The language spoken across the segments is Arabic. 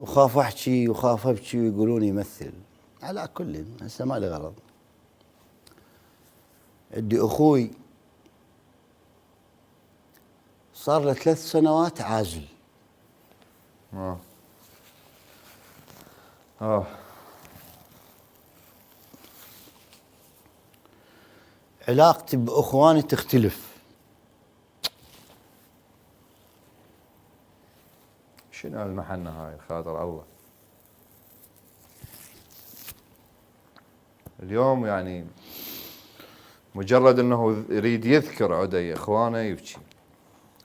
وخاف احكي وخاف ابكي ويقولون يمثل. على كل هسه ما لي غرض. عندي اخوي صار له 3 سنوات عازل. علاقتي باخواني تختلف. شنو المحنة هاي خاطر الله؟ اليوم يعني مجرد انه يريد يذكر عدي اخوانه يبكي.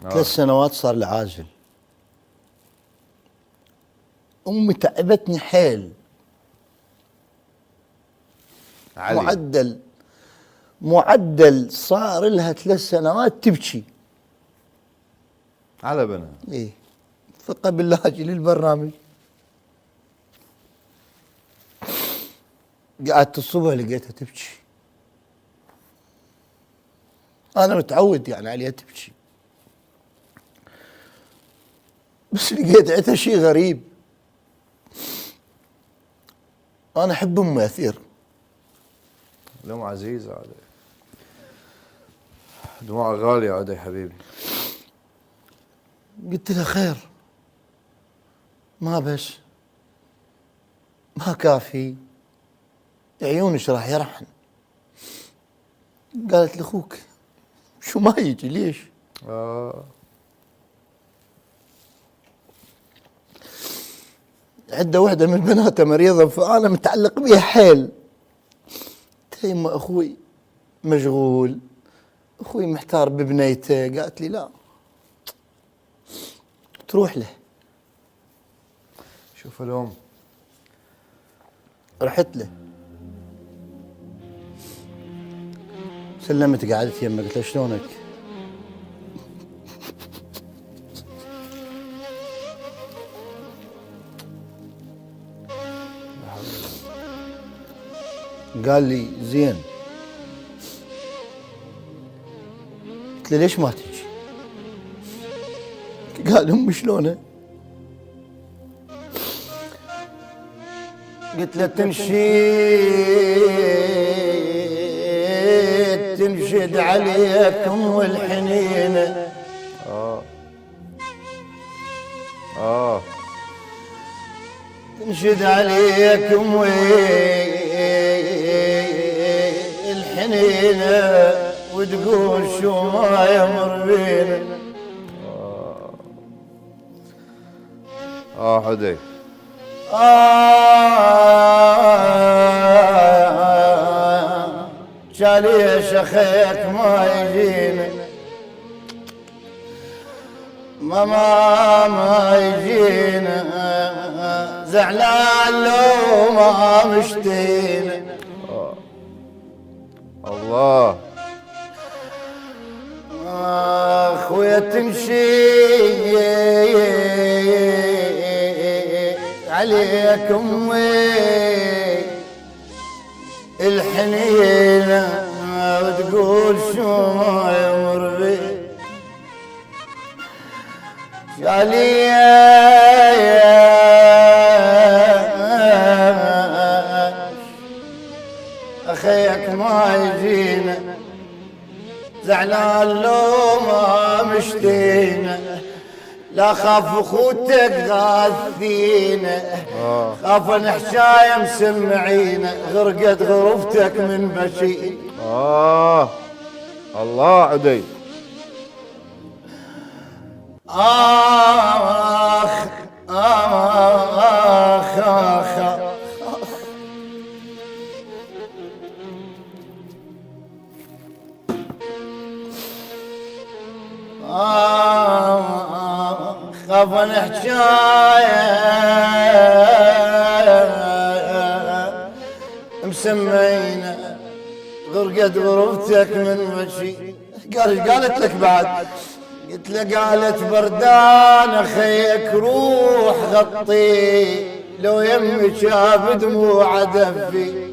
3 سنوات صار له عازل. امي تعبتني حيل. علي. معدل صار لها 3 سنوات تبكي على بنها. ايه فقبل لا اجي للبرنامج قعدت الصبح لقيتها تبكي. انا متعود يعني عليها تبكي، بس لقيت عندها شيء غريب. انا احب امي اثير. اليوم عزيز عادي، دموع غالية عادي حبيبي. قلت لها خير، ما بس ما كافي، عيونك راح يرحن. قالت لي اخوك شو ما يجي ليش؟ عنده وحده من بناته مريضه فانا متعلق بيها حيل. قلت لها يما اخوي مشغول، اخوي محتار ببنيته. قالت لي لا تروح له. شوف اليوم رحت له سلمت قعدت يمه قلت له شلونك؟ قال لي زين. قلت له ليش ما تجي؟ قال امي شلونه؟ قلت له تنشد عليكم والحنينه. تنشد عليكم والحنينه وتقول شو ما يمر بينا. حدي. ليش اخيك ما يجينا؟ ما يجينا، زعلان لو ما مشتينا. الله. اخويا تمشي عليكم الحنينه وتقول شو ما يمر بي. قالي اخيك ما يجينا، زعلان لو ما مشتينا. لا خاف اخوتك غاثينا، خاف نحشايه مسمعينا، غرقت غرفتك من بشي. الله عدي. آخ آخ آخ خاف نحشايه مسمينا، غرقت غرفتك من مشي. قالت لك بعد؟ قلت له قالت بردان اخيك روح غطي، لو يمي شاف دموع دفي.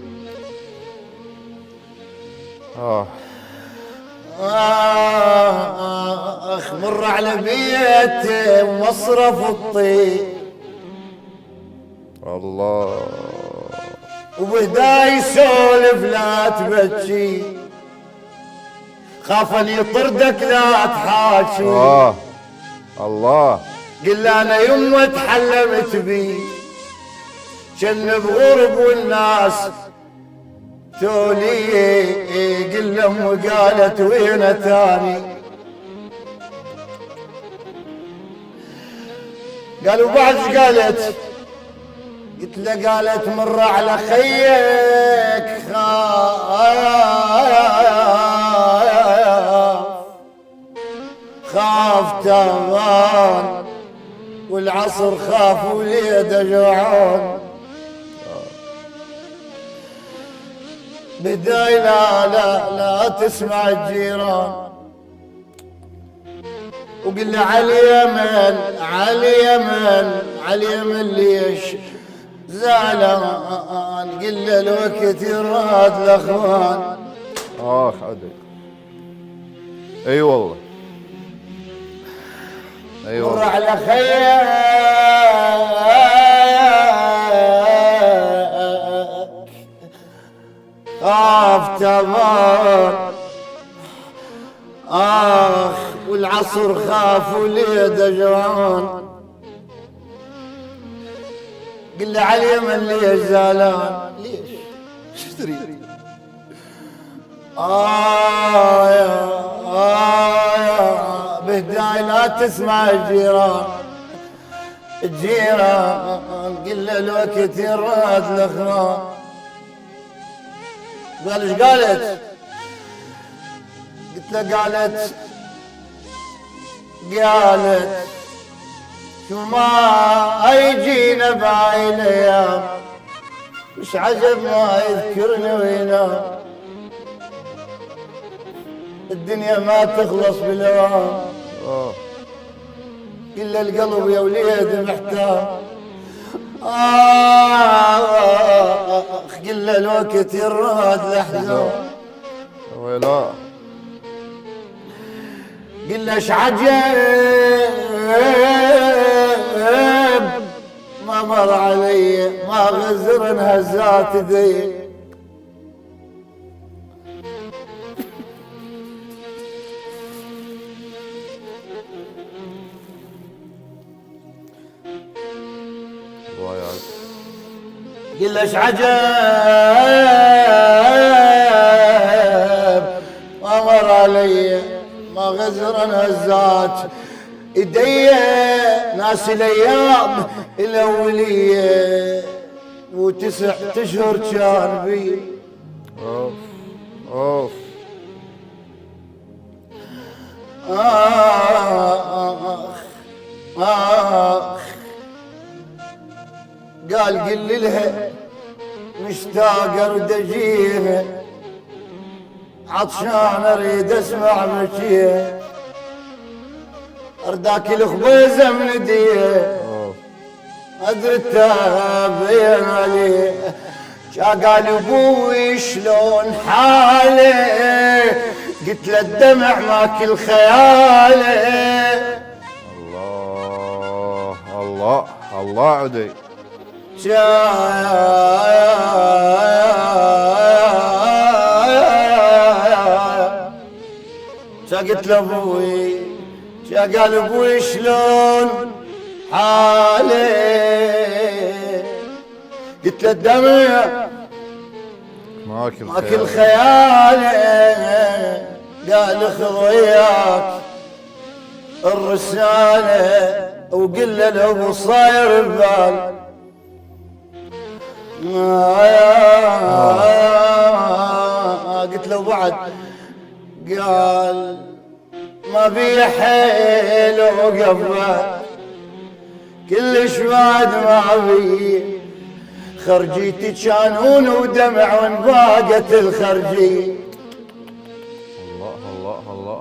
مر على بيته ومصرف الطيب، الله. وبدا يسولف لا تبكي، خاف ان يطردك لا تحاكي. الله. قل انا يمه تحلمت بي، جن بغرب والناس تولي. قل لهم وقالت وين تاني، قالوا بعد ايش قالت؟ قلت له قالت مر على خيك خاف تامان، والعصر خاف وليده جوعان. بداي لا تسمع الجيران، وقل له على اليمن ليش زعلان. قل له الوقت يراد الاخوان. عدي. اي والله. اي والله. مر على خيك خاف تمام، والعصر خاف وليده جوعان. قل له على اليمن ليش زعلان؟ ليش؟ شو تريد؟ يا بهداي لا تسمع الجيران. قل له الوقت يراد الاخوان. قال ايش قالت؟ قلت له قالت شو ما يجينا بهاي الايام، مش عجب ما يذكرنا وينام. الدنيا ما تخلص بالاوام. قل القلب يا وليد محتاج. قل الوقت يراد الاحزان. ويلا. قل ايش عجب ما مر علي، ما غزر انهزات ذي. قل ايش عجب ما مر علي، ما غزر انهزات ايدي. ناس الايام الاوليه و9 اشهر كان بي. اوف. قال قل لها مشتاق ارد اجيها، عطشان اريد اسمع مشيها، ارداك الخبيزه من ايديها، ادري التابين عليه. قال ابوي شلون حاله، قلت له الدمع ماكل خياله. الله عدي. قلت له ابوي، قال ابوي شلون حاله، قلت له الدمع ماكل خياله. قال خذ وياك الرساله وقل له الابو صاير ببال. قلت له بعد، قال ما بي حيل وقفه كلش بعد ما بي، خرجيتي كانون ودمع وانباقت الخرجي.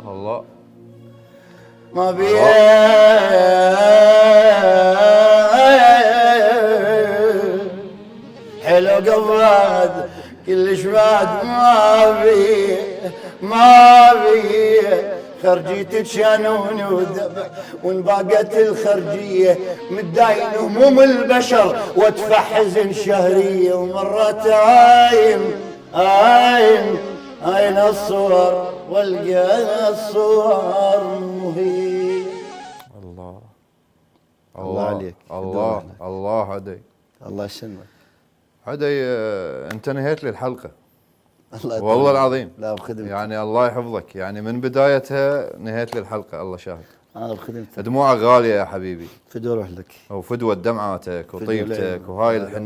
الله ما بي حلو قبض كلش بعد ما بي خرجيتك شانون وذبح، وانباقت الخرجية متداين هموم البشر وادفع حزن شهرية، ومرت عاين الصور والقى الصور مهي. الله الله عليك. الله عدي. الله يسلمك. عدي انت نهيت لي الحلقة الله والله العظيم. لا بخدمتك. يعني الله يحفظك، يعني من بدايتها نهيت لي الحلقة، الله شاهد. بخدمتك. دموعك غالية يا حبيبي، فدوى روح لك وفدوة دمعاتك وطيبتك لك. وهاي الحنية.